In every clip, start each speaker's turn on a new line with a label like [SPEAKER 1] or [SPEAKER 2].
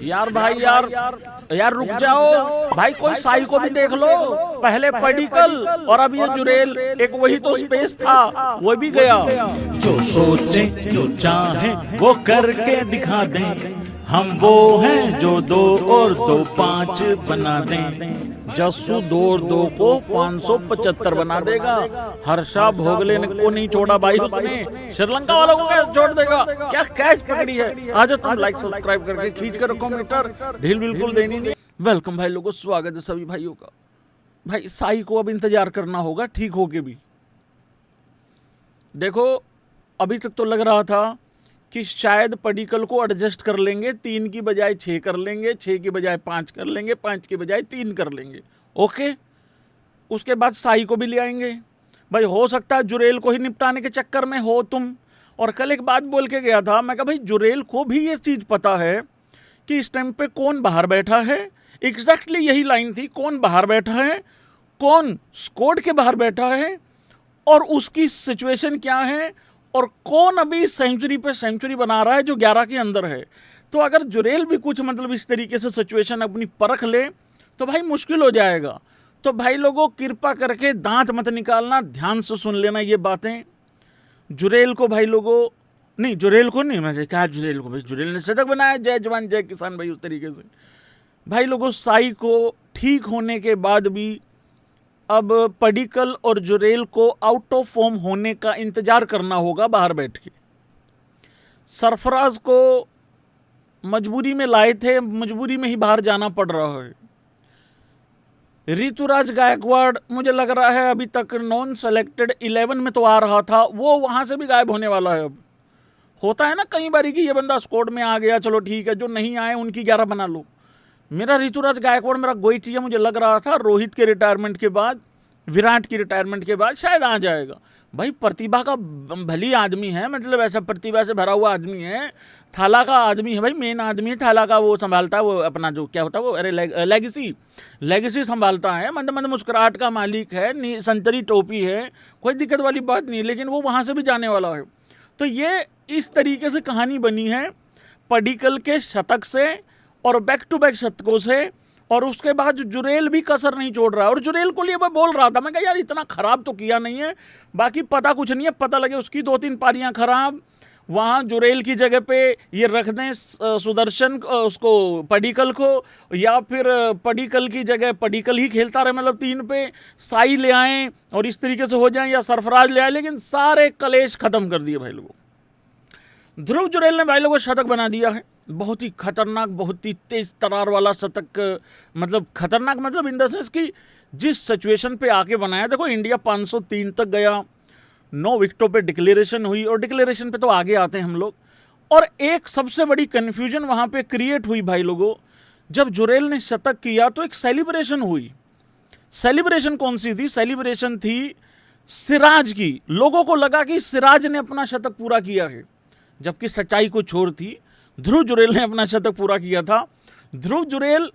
[SPEAKER 1] यार भाई यार रुक जाओ भाई, कोई साई को भी देख लो। पहले पडिक्कल और अब ये जुरेल, एक वही तो स्पेस था, वो भी गया।
[SPEAKER 2] जो सोचे जो चाहे वो करके दिखा दें, हम वो हैं जो 2 और 2 5 बना दें।
[SPEAKER 1] जस्सू 2 और 2 को 575 बना देगा। हर्षा भोगले को नहीं छोड़ा भाई उसने, श्रीलंका वालों को कैसे छोड़ देगा? क्या कैच पकड़ी है। आज तुम लाइक सब्सक्राइब करके खींच कर रखो मीटर, ढील बिल्कुल देनी नहीं। वेलकम भाई लोगों, स्वागत है सभी भाइयों का। भाई साई को अब इंतजार करना होगा ठीक होके भी। देखो अभी तक तो लग रहा था कि शायद पडिक्कल को एडजस्ट कर लेंगे, 3 की बजाय 6 कर लेंगे, 6 की बजाय 5 कर लेंगे, 5 की बजाय 3 कर लेंगे, ओके। उसके बाद साई को भी ले आएंगे। भाई हो सकता है जुरेल को ही निपटाने के चक्कर में हो तुम। और कल एक बात बोल के गया था, मैं कहा भाई जुरेल को भी ये चीज़ पता है कि इस टाइम पे कौन बाहर बैठा है। एग्जैक्टली यही लाइन थी, कौन बाहर बैठा है, कौन स्क्वाड के बाहर बैठा है और उसकी सिचुएशन क्या है, और कौन अभी सेंचुरी पे सेंचुरी बना रहा है जो 11 के अंदर है। तो अगर जुरेल भी कुछ मतलब इस तरीके से सिचुएशन अपनी परख ले तो भाई मुश्किल हो जाएगा। तो भाई लोगों कृपा करके दांत मत निकालना, ध्यान से सुन लेना ये बातें। जुरेल को भाई लोगों, नहीं जुरेल को नहीं, मैं कहा जुरेल को, भाई जुरेल ने शतक बनाया, जय जवान जय किसान भाई, उस तरीके से। भाई लोगों साई को ठीक होने के बाद भी अब पडिक्कल और जुरेल को आउट ऑफ फॉर्म होने का इंतजार करना होगा बाहर बैठ के। सरफराज को मजबूरी में लाए थे, मजबूरी में ही बाहर जाना पड़ रहा है। ऋतुराज गायकवाड़ मुझे लग रहा है अभी तक नॉन सेलेक्टेड 11 में तो आ रहा था, वो वहां से भी गायब होने वाला है। अब होता है ना कई बारी कि ये बंदा स्क्वाड में आ गया, चलो ठीक है, जो नहीं आए उनकी 11 बना लो। मेरा ऋतुराज गायकवाड़ मेरा गोइठी है, मुझे लग रहा था रोहित के रिटायरमेंट के बाद, विराट की रिटायरमेंट के बाद शायद आ जाएगा। भाई प्रतिभा का भली आदमी है, मतलब ऐसा प्रतिभा से भरा हुआ आदमी है, थाला का आदमी है भाई, मेन आदमी है थाला का, वो संभालता है, वो अपना जो क्या होता है वो, अरे लेगेसी संभालता है, मंद मंद मुस्कुराहट का मालिक है, संतरी टोपी है, कोई दिक्कत वाली बात नहीं, लेकिन वो वहाँ से भी जाने वाला है। तो ये इस तरीके से कहानी बनी है पडिक्कल के शतक से और बैक टू बैक शतकों से, और उसके बाद जुरेल भी कसर नहीं छोड़ रहा है। और जुरेल को लिए मैं बोल रहा था, मैं कहा यार इतना खराब तो किया नहीं है, बाकी पता कुछ नहीं है, पता लगे उसकी 2-3 पारियां खराब, वहाँ जुरेल की जगह पे ये रख दें सुदर्शन उसको, पडिक्कल को, या फिर पडिक्कल की जगह पडिक्कल ही खेलता रहे, मतलब 3 पे साई ले आएँ और इस तरीके से हो जाए, या सरफराज ले आए, लेकिन सारे कलेश खत्म कर दिए भाई लोगों। ध्रुव जुरेल ने भाई लोगों शतक बना दिया है, बहुत ही खतरनाक, बहुत ही तेज तरार वाला शतक। मतलब खतरनाक मतलब इन द सेंस कि जिस सिचुएशन पे आके बनाया। देखो इंडिया 503 तक गया, 9 विकेटों पे डिक्लेरेशन हुई, और डिक्लेरेशन पे तो आगे आते हैं हम लोग। और एक सबसे बड़ी कन्फ्यूजन वहाँ पे क्रिएट हुई भाई लोगों, जब जुरेल ने शतक किया तो एक सेलिब्रेशन हुई। सेलिब्रेशन कौन सी थी? सेलिब्रेशन थी सिराज की। लोगों को लगा कि सिराज ने अपना शतक पूरा किया है, जबकि सच्चाई कुछ और थी। ध्रुव जुरेल ने अपना शतक पूरा किया था। ध्रुव जुरेल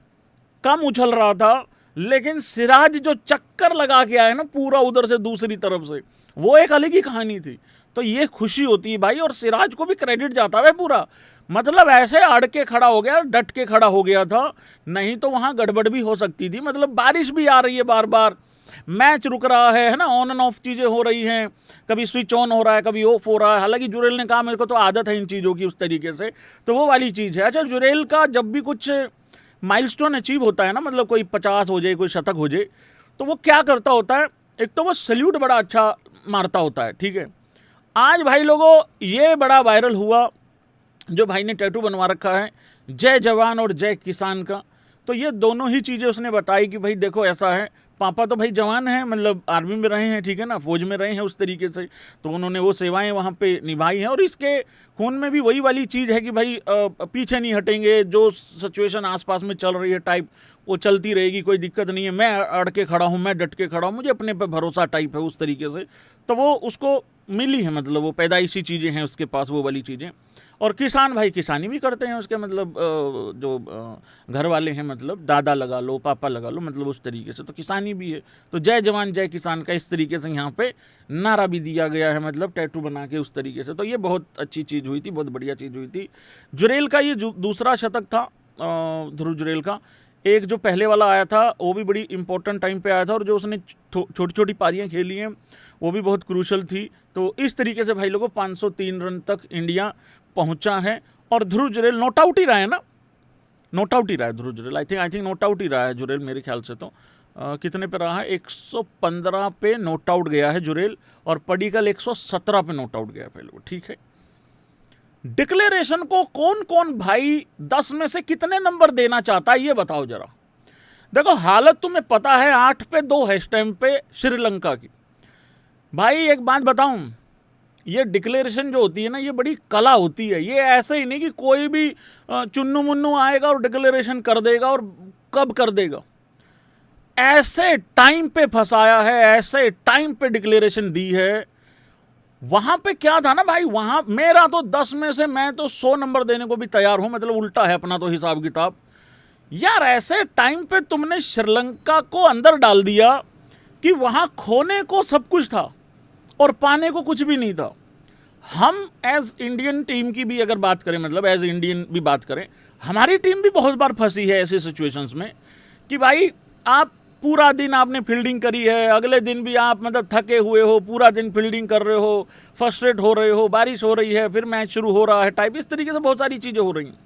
[SPEAKER 1] कम उछल रहा था, लेकिन सिराज जो चक्कर लगा के आया ना पूरा उधर से दूसरी तरफ से, वो एक अलग ही कहानी थी। तो ये खुशी होती है भाई, और सिराज को भी क्रेडिट जाता है पूरा। मतलब ऐसे अड़ के खड़ा हो गया, डट के खड़ा हो गया था, नहीं तो वहाँ गड़बड़ भी हो सकती थी। मतलब बारिश भी आ रही है बार बार, मैच रुक रहा है ना, ऑन एंड ऑफ चीज़ें हो रही हैं, कभी स्विच ऑन हो रहा है, कभी ऑफ हो रहा है। हालांकि जुरेल ने कहा मेरे को तो आदत है इन चीज़ों की उस तरीके से, तो वो वाली चीज़ है। अच्छा, जुरेल का जब भी कुछ माइलस्टोन अचीव होता है ना, मतलब कोई 50 हो जाए, कोई शतक हो जाए, तो वो क्या करता होता है, एक तो वो सल्यूट बड़ा अच्छा मारता होता है, ठीक है। आज भाई लोगों ये बड़ा वायरल हुआ, जो भाई ने टैटू बनवा रखा है जय जवान और जय किसान का। तो ये दोनों ही चीज़ें उसने बताई कि भाई देखो ऐसा है, पापा तो भाई जवान हैं, मतलब आर्मी में रहे हैं, ठीक है ना, फौज में रहे हैं उस तरीके से, तो उन्होंने वो सेवाएं वहाँ पे निभाई हैं। और इसके खून में भी वही वाली चीज़ है कि भाई पीछे नहीं हटेंगे, जो सिचुएशन आसपास में चल रही है टाइप वो चलती रहेगी, कोई दिक्कत नहीं है, मैं अड़ के खड़ा हूँ, मैं डट के खड़ा हूँ, मुझे अपने पे भरोसा टाइप है उस तरीके से। तो वो उसको मिली है, मतलब वो पैदाइशी चीज़ें हैं उसके पास, वो वाली चीज़ें। और किसान भाई किसानी भी करते हैं उसके, मतलब जो घर वाले हैं, मतलब दादा लगा लो, पापा लगा लो, मतलब उस तरीके से तो किसानी भी है। तो जय जवान जय किसान का इस तरीके से यहाँ पे नारा भी दिया गया है, मतलब टैटू बना के उस तरीके से। तो ये बहुत अच्छी चीज़ हुई थी, बहुत बढ़िया चीज़ हुई थी। जुरेल का ये दूसरा शतक था, ध्रुव जुरेल का। एक जो पहले वाला आया था वो भी बड़ी इंपॉर्टेंट टाइम पे आया था, और जो उसने छोटी छोटी पारियां खेली हैं वो भी बहुत क्रूशल थी। तो इस तरीके से भाई लोगों 503 रन तक इंडिया पहुंचा है, और ध्रुव जुरेल नॉट आउट ही रहा है ना, नॉट आउट ही रहा है Dhruv Jurel, I think not out ही रहा है जुरेल मेरे ख्याल से। तो कितने पे रहा है, 115 पे नॉट आउट गया है जुरेल, और पडिक्कल 117 पे नॉट आउट गया पहले, ठीक है। डिक्लेरेशन को कौन कौन भाई 10 में से कितने नंबर देना चाहता है ये बताओ जरा। देखो हालत तुम्हें पता है 8 पे 2 है इस टाइम पे श्रीलंका की। भाई एक बात बताऊं, ये डिक्लेरेशन जो होती है ना, ये बड़ी कला होती है। ये ऐसे ही नहीं कि कोई भी चुन्नू मुन्नू आएगा और डिक्लेरेशन कर देगा, और कब कर देगा। ऐसे टाइम पे फंसाया है, ऐसे टाइम पे डिक्लेरेशन दी है। वहां पे क्या था ना भाई, वहां मेरा तो 10 में से मैं तो 100 नंबर देने को भी तैयार हूं, मतलब उल्टा है अपना तो हिसाब किताब। यार ऐसे टाइम पे तुमने श्रीलंका को अंदर डाल दिया कि वहां खोने को सब कुछ था और पाने को कुछ भी नहीं था। हम एज इंडियन टीम की भी अगर बात करें, मतलब एज इंडियन भी बात करें, हमारी टीम भी बहुत बार फंसी है ऐसी सिचुएशंस में कि भाई आप पूरा दिन आपने फील्डिंग करी है, अगले दिन भी आप मतलब थके हुए हो, पूरा दिन फील्डिंग कर रहे हो, फ्रस्ट्रेट हो रहे हो, बारिश हो रही है, फिर मैच शुरू हो रहा है टाइप, इस तरीके से बहुत सारी चीज़ें हो रही हैं।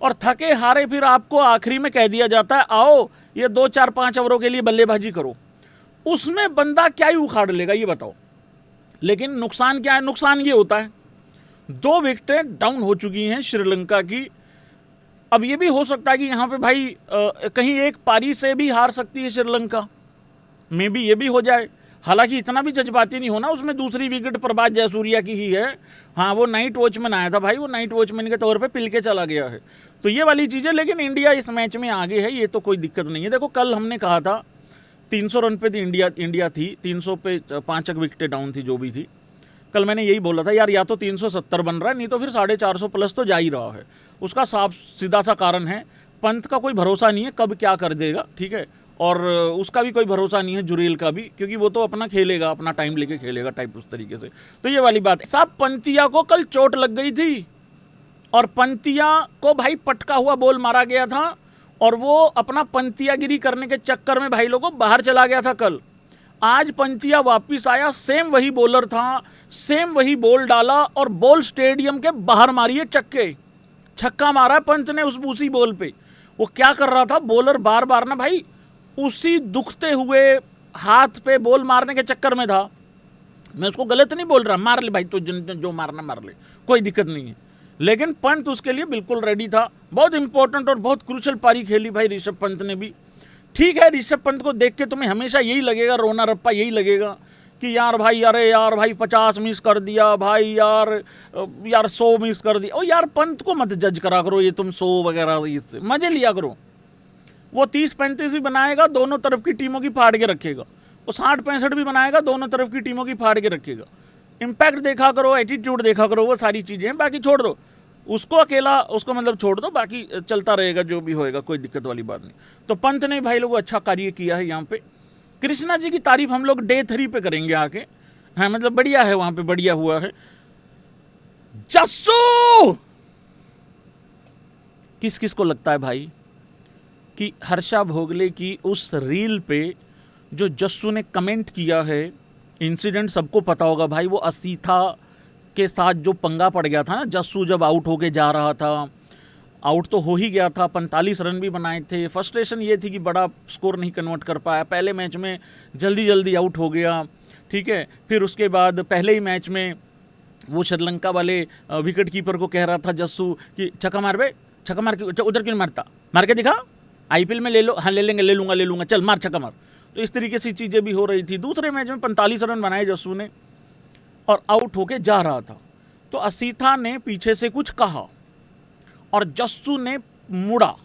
[SPEAKER 1] और थके हारे फिर आपको आखिरी में कह दिया जाता है आओ ये 2 4 5 ओवरों के लिए बल्लेबाजी करो। उसमें बंदा क्या ही उखाड़ लेगा ये बताओ। लेकिन नुकसान क्या है, नुकसान ये होता है 2 विकेटें डाउन हो चुकी हैं श्रीलंका की। अब ये भी हो सकता है कि यहाँ पे भाई कहीं एक पारी से भी हार सकती है श्रीलंका, मे बी ये भी हो जाए। हालांकि इतना भी जज्बाती नहीं होना, उसमें दूसरी विकेट प्रभात जयसूर्या की ही है। हाँ वो नाइट वॉचमैन आया था भाई, वो नाइट वॉचमैन के तौर पे पिल के चला गया है, तो ये वाली चीज़ें। लेकिन इंडिया इस मैच में आगे है, ये तो कोई दिक्कत नहीं है। देखो कल हमने कहा था 300 रन पे थी इंडिया थी, 300 पे 5 विकेटें डाउन थी जो भी थी। कल मैंने यही बोला था यार, या तो 370 बन रहा है, नहीं तो फिर 450 प्लस तो जा ही रहा है। उसका साफ सीधा सा कारण है पंत का कोई भरोसा नहीं है कब क्या कर देगा, ठीक है। और उसका भी कोई भरोसा नहीं है जुरेल का भी, क्योंकि वो तो अपना खेलेगा, अपना टाइम लेके खेलेगा टाइप उस तरीके से। तो ये वाली बात है। साहब पंतिया को कल चोट लग गई थी, और पंतिया को भाई पटका हुआ बॉल मारा गया था, और वो अपना पंतियागिरी करने के चक्कर में भाई लोगों बाहर चला गया था कल। आज पंतिया वापिस आया, सेम वही बॉलर था, सेम वही बॉल डाला, और बॉल स्टेडियम के बाहर मारी है चक्के, छक्का मारा पंत ने उसी बॉल पे। वो क्या कर रहा था, बॉलर बार बार ना भाई उसी दुखते हुए हाथ पे बॉल मारने के चक्कर में था। मैं उसको गलत नहीं बोल रहा, मार ले भाई तो जो मारना मार ले, कोई दिक्कत नहीं है। लेकिन पंत उसके लिए बिल्कुल रेडी था। बहुत इंपॉर्टेंट और बहुत क्रूशल पारी खेली भाई ऋषभ पंत ने भी। ठीक है, ऋषभ पंत को देख के तुम्हें हमेशा यही लगेगा, रोना रप्पा यही लगेगा कि यार भाई, अरे यार भाई 50 मिस कर दिया भाई, यार 100 मिस कर दिया। ओ यार पंत को मत जज करा करो, ये तुम 100 वगैरह इससे मजे लिया करो। वो 30-35 भी बनाएगा, दोनों तरफ की टीमों की फाड़ के रखेगा। वो 60-65 भी बनाएगा, दोनों तरफ की टीमों की फाड़ के रखेगा। इम्पैक्ट देखा करो, एटीट्यूड देखा करो, वो सारी चीज़ें हैं। बाकी छोड़ दो उसको, अकेला उसको मतलब छोड़ दो, बाकी चलता रहेगा जो भी होएगा, कोई दिक्कत वाली बात नहीं। तो पंत ने भाई लोगों अच्छा कार्य किया है यहाँ पे। कृष्णा जी की तारीफ हम लोग डे 3 पे करेंगे आके। हाँ मतलब बढ़िया है वहाँ पे, बढ़िया हुआ है। जस्सू, किस किस को लगता है भाई कि हर्षा भोगले की उस रील पे जो जस्सू ने कमेंट किया है, इंसिडेंट सबको पता होगा भाई, वो असीथा के साथ जो पंगा पड़ गया था ना, जस्सू जब आउट होके जा रहा था, आउट तो हो ही गया था, 45 रन भी बनाए थे। फ्रस्ट्रेशन ये थी कि बड़ा स्कोर नहीं कन्वर्ट कर पाया, पहले मैच में जल्दी आउट हो गया, ठीक है। फिर उसके बाद पहले ही मैच में वो श्रीलंका वाले विकेट कीपर को कह रहा था जस्सू कि छक्का मार बे, छक्का मार के उधर क्यों मारता, मार के दिखा, आईपीएल में ले लो। हाँ ले लेंगे, ले लूँगा, चल मार छक्का मार। तो इस तरीके से चीज़ें भी हो रही थी। दूसरे मैच में 45 रन बनाए जस्सू ने और आउट होके जा रहा था, तो असीथा ने पीछे से कुछ कहा और जस्सू ने मुड़ा,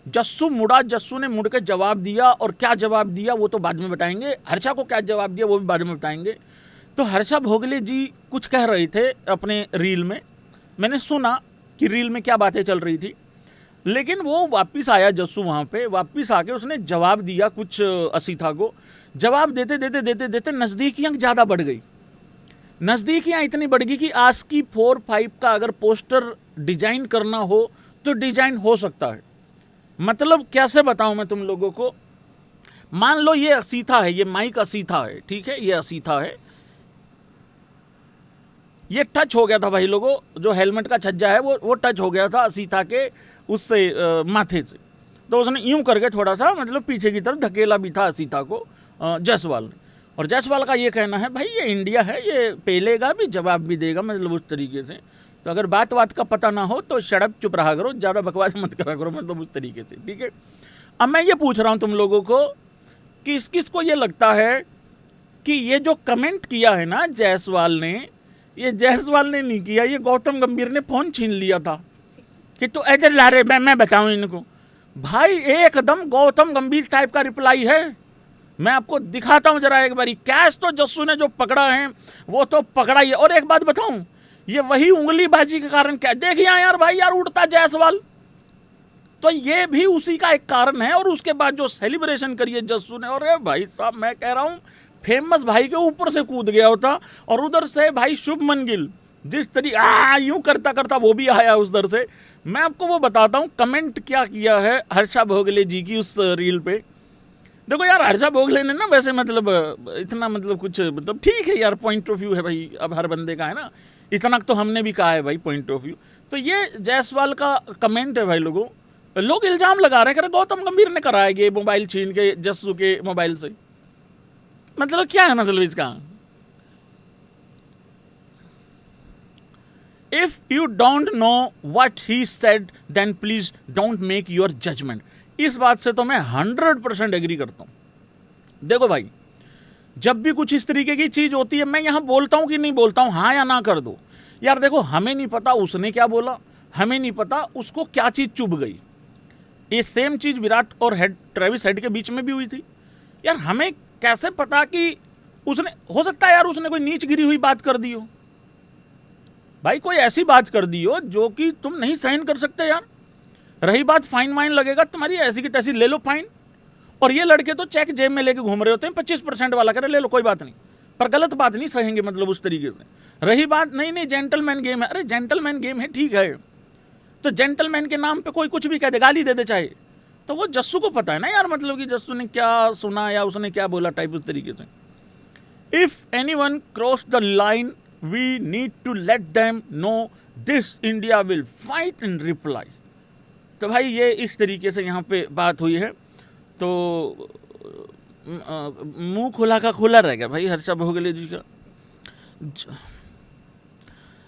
[SPEAKER 1] जस्सू ने मुड़ के जवाब दिया। और क्या जवाब दिया वो तो बाद में बताएंगे, हर्षा को क्या जवाब दिया वो भी बाद में बताएंगे। तो हर्षा भोगले जी कुछ कह रहे थे अपने रील में, मैंने सुना कि रील में क्या बातें चल रही थी, लेकिन वो वापस आया जस्सू, वहाँ पे वापस आके उसने जवाब दिया कुछ असीथा को। जवाब देते नज़दीकियाँ ज़्यादा बढ़ गई, नज़दीकियाँ इतनी बढ़ गई कि ASCII 4-5 का अगर पोस्टर डिजाइन करना हो तो डिजाइन हो सकता है। मतलब कैसे बताऊं मैं तुम लोगों को, मान लो ये असीथा है, ये माइक असीथा है, ठीक है, ये असीथा है, ये टच हो गया था भाई लोगों, जो हेलमेट का छज्जा है वो टच हो गया था असीथा के उससे माथे से, तो उसने यूं करके थोड़ा सा मतलब पीछे की तरफ धकेला भी था असीथा को जायसवाल ने। और जायसवाल का ये कहना है भाई ये इंडिया है, ये पेलेगा भी जवाब भी देगा, मतलब उस तरीके से। तो अगर बात का पता ना हो तो शड़प चुप रहा करो, ज़्यादा बकवास मत करा करो, मतलब उस तरीके से, ठीक है। अब मैं ये पूछ रहा हूँ तुम लोगों को, किस किस को ये लगता है कि ये जो कमेंट किया है ना जायसवाल ने, ये जायसवाल ने नहीं किया, ये गौतम गंभीर ने फ़ोन छीन लिया था कि तो इधर ला रहे, मैं बताऊँ इनको। भाई एकदम गौतम गंभीर टाइप का रिप्लाई है। मैं आपको दिखाता हूँ जरा एक बारी, कैश तो जस्सू ने जो पकड़ा है वो तो पकड़ा ही है। और एक बात बताऊँ, ये वही उंगलीबाजी के कारण क्या, देखिए यार भाई यार उड़ता जायसवाल, तो ये भी उसी का एक कारण है। और उसके बाद जो सेलिब्रेशन करिए जस्सू ने, और भाई साहब मैं कह रहा हूँ फेमस भाई के ऊपर से कूद गया होता। और उधर से भाई शुभमन गिल जिस तरीके यूं करता करता वो भी आया उधर से। मैं आपको वो बताता हूँ कमेंट क्या किया है हर्षा भोगले जी की उस रील पे। देखो यार हर्षा भोगले ने ना वैसे मतलब इतना मतलब कुछ मतलब ठीक है यार, पॉइंट ऑफ व्यू है भाई, अब हर बंदे का है ना, इतना तो हमने भी कहा है भाई पॉइंट ऑफ व्यू। तो ये जायसवाल का कमेंट है भाई लोगों, लोग इल्जाम लगा रहे हैं कि गौतम गंभीर ने कराया ये मोबाइल छीन के जस्सू के मोबाइल से। मतलब क्या है मतलब इसका, if you don't know what he said then please don't make your judgement. इस बात से तो मैं 100% एग्री करता हूं। देखो भाई जब भी कुछ इस तरीके की चीज होती है, मैं यहां बोलता हूं कि नहीं बोलता हूं, हाँ या ना कर दो यार। देखो हमें नहीं पता उसने क्या बोला, हमें नहीं पता उसको क्या चीज चुभ गई। ये सेम चीज विराट और ट्रेविस हेड के बीच में भी हुई थी यार। हमें कैसे पता कि उसने, हो सकता है यार उसने कोई नीच गिरी हुई बात कर दी हो भाई, कोई ऐसी बात कर दी हो जो कि तुम नहीं सहन कर सकते यार। रही बात फाइन वाइन लगेगा तुम्हारी, ऐसी की तैसी ले लो फाइन। और ये लड़के तो चेक जेब में लेके घूम रहे होते हैं, 25% वाला करे ले लो कोई बात नहीं, पर गलत बात नहीं सहेंगे मतलब उस तरीके से। रही बात नहीं जेंटलमैन गेम है, अरे जेंटलमैन गेम है ठीक है, तो जेंटलमैन के नाम पे कोई कुछ भी कह दे, गाली दे दे चाहे, तो वो जस्सू को पता है ना यार, मतलब कि जस्सू ने क्या सुना या उसने क्या बोला टाइप उस तरीके से। If anyone cross the line we need to let them know this India will fight in reply. तो भाई ये इस तरीके से यहाँ पे बात हुई है। तो मुंह खुला का खुला रह गया भाई हर्षा भोगले जी का।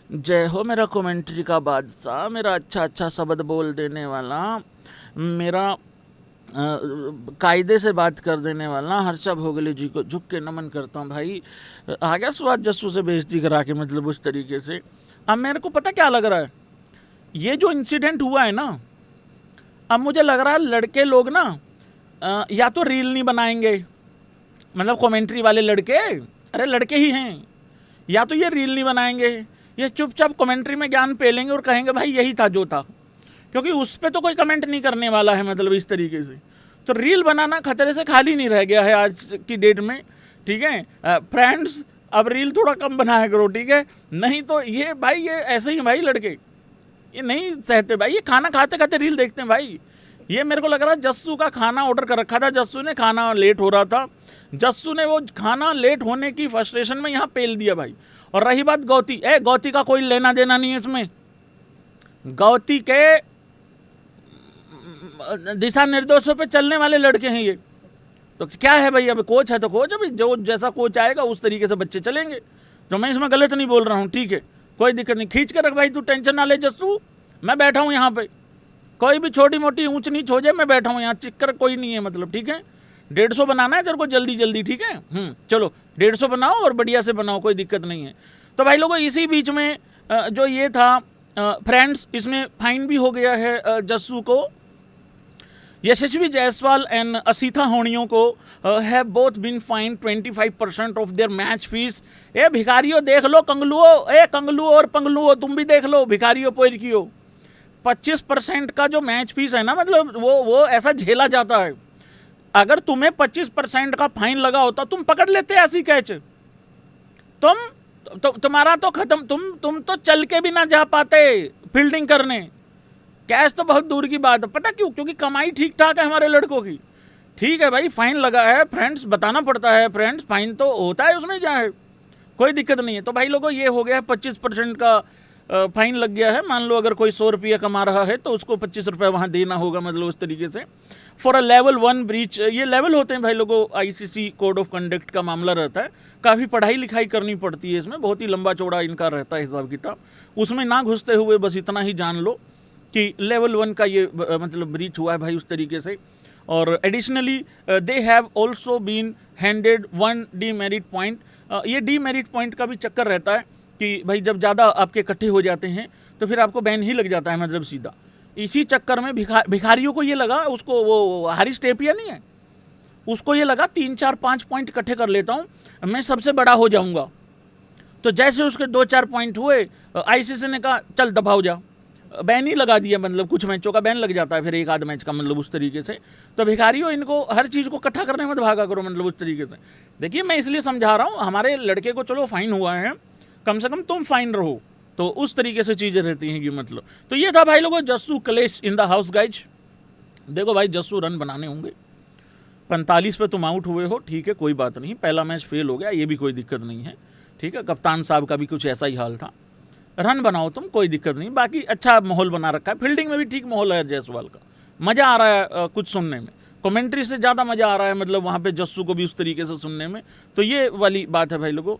[SPEAKER 1] जय हो मेरा कमेंट्री का बादशाह, मेरा अच्छा अच्छा शब्द बोल देने वाला, मेरा कायदे से बात कर देने वाला हर्षा भोगले जी को झुक के नमन करता हूँ भाई। आ गया स्वाद जस्सू से बेइज्जती करा के, मतलब उस तरीके से। अब मेरे को पता क्या लग रहा है, ये जो इंसिडेंट हुआ है ना, अब मुझे लग रहा है लड़के लोग ना या तो रील नहीं बनाएंगे, मतलब कमेंट्री वाले लड़के, अरे लड़के ही हैं, या तो ये रील नहीं बनाएंगे, ये चुपचाप कमेंट्री में ज्ञान पेलेंगे और कहेंगे भाई यही था जो था, क्योंकि उस पर तो कोई कमेंट नहीं करने वाला है, मतलब इस तरीके से। तो रील बनाना खतरे से खाली नहीं रह गया है आज की डेट में, ठीक है फ्रेंड्स। अब रील थोड़ा कम बनाया करो, ठीक है, नहीं तो ये भाई ये ऐसे ही भाई लड़के ये नहीं सहते भाई, ये खाना खाते खाते रील देखते हैं भाई। ये मेरे को लग रहा है जस्सू का खाना ऑर्डर कर रखा था, जस्सू ने खाना लेट हो रहा था, जस्सू ने वो खाना लेट होने की फ्रस्ट्रेशन में यहाँ पेल दिया भाई। और रही बात गौती, गौती का कोई लेना देना नहीं है इसमें, गौती के दिशा निर्देशों पे चलने वाले लड़के हैं ये। तो क्या है भाई, अब कोच है तो कोच, अभी जो जैसा कोच आएगा उस तरीके से बच्चे चलेंगे। तो मैं इसमें गलत नहीं बोल रहा हूँ, ठीक है, कोई दिक्कत नहीं, खींच के रख भाई, तू टेंशन ना ले जस्सू, मैं बैठा हूँ यहाँ पे, कोई भी छोटी मोटी ऊंच नीच हो जाए मैं बैठा हूँ यहाँ, चिक्कर कोई नहीं है, मतलब ठीक है। 150 बनाना है तेरे को जल्दी जल्दी, ठीक है, चलो 150 बनाओ और बढ़िया से बनाओ, कोई दिक्कत नहीं है। तो भाई लोगों इसी बीच में जो ये था फ्रेंड्स, इसमें फाइन भी हो गया है जस्सू को। यशस्वी जायसवाल एंड असीथा होनियों को have both been fined 25% of their match fees. ए भिखारियों देख लो, कंगलुओ, कंगलुओ और पंगलुओ तुम भी देख लो, भिखारियों पोइरकियो, 25% का जो मैच फीस है ना, मतलब वो ऐसा झेला जाता है। अगर तुम्हें 25% का फाइन लगा होता तुम पकड़ लेते ऐसी कैच, तुम्हारा तो खत्म, तुम तो चल के भी ना जा पाते फील्डिंग करने, कैश तो बहुत दूर की बात है। पता क्यों? क्योंकि कमाई ठीक ठाक है हमारे लड़कों की। ठीक है भाई, फाइन लगा है फ्रेंड्स, बताना पड़ता है फ्रेंड्स, फाइन तो होता है, उसमें क्या है, कोई दिक्कत नहीं है। तो भाई लोगों ये हो गया है 25% का फाइन लग गया है। मान लो अगर कोई 100 रुपया कमा रहा है तो उसको 25 रुपये वहाँ देना होगा, मतलब उस तरीके से। फॉर अ लेवल 1 ब्रीच, ये लेवल होते हैं भाई लोगों, आईसीसी कोड ऑफ कंडक्ट का मामला रहता है, काफ़ी पढ़ाई लिखाई करनी पड़ती है इसमें, बहुत ही लंबा चौड़ा इनका रहता है हिसाब किताब। उसमें ना घुसते हुए बस इतना ही जान लो कि लेवल 1 का ये मतलब ब्रीच हुआ है भाई उस तरीके से। और additionally they have also been handed 1 demerit point. ये डीमेरिट पॉइंट का भी चक्कर रहता है कि भाई जब ज़्यादा आपके इकट्ठे हो जाते हैं तो फिर आपको बैन ही लग जाता है, मतलब सीधा। इसी चक्कर में भिखारियों को ये लगा, उसको वो हारिस टेपिया नहीं है, उसको ये लगा 3 4 5 पॉइंट इकट्ठे कर लेता हूँ, मैं सबसे बड़ा हो जाऊँगा। तो जैसे उसके 2 4 पॉइंट हुए, आईसीसी ने कहा चल दबाओ जा, बैन ही लगा दिया, मतलब कुछ मैचों का बैन लग जाता है फिर एक आध मैच का, मतलब उस तरीके से। तो भिखारियों, इनको हर चीज़ को इकट्ठा करने मत भागा करो, मतलब उस तरीके से। देखिए मैं इसलिए समझा रहा हूँ, हमारे लड़के को चलो फाइन हुआ है, कम से कम तुम फाइन रहो, तो उस तरीके से चीज़ें रहती हैं कि मतलब। तो ये था भाई लोगों जस्सू कलेश इन द हाउस गाइज। देखो भाई जस्सू रन बनाने होंगे, 45 पे तुम आउट हुए हो, ठीक है कोई बात नहीं, पहला मैच फेल हो गया, ये भी कोई दिक्कत नहीं है, ठीक है। कप्तान साहब का भी कुछ ऐसा ही हाल था, रन बनाओ तुम, कोई दिक्कत नहीं। बाकी अच्छा माहौल बना रखा है, फील्डिंग में भी ठीक माहौल है जायसवाल का, मज़ा आ रहा है कुछ सुनने में, कमेंट्री से ज़्यादा मज़ा आ रहा है मतलब वहाँ पे जस्सू को भी उस तरीके से सुनने में। तो ये वाली बात है भाई लोगों।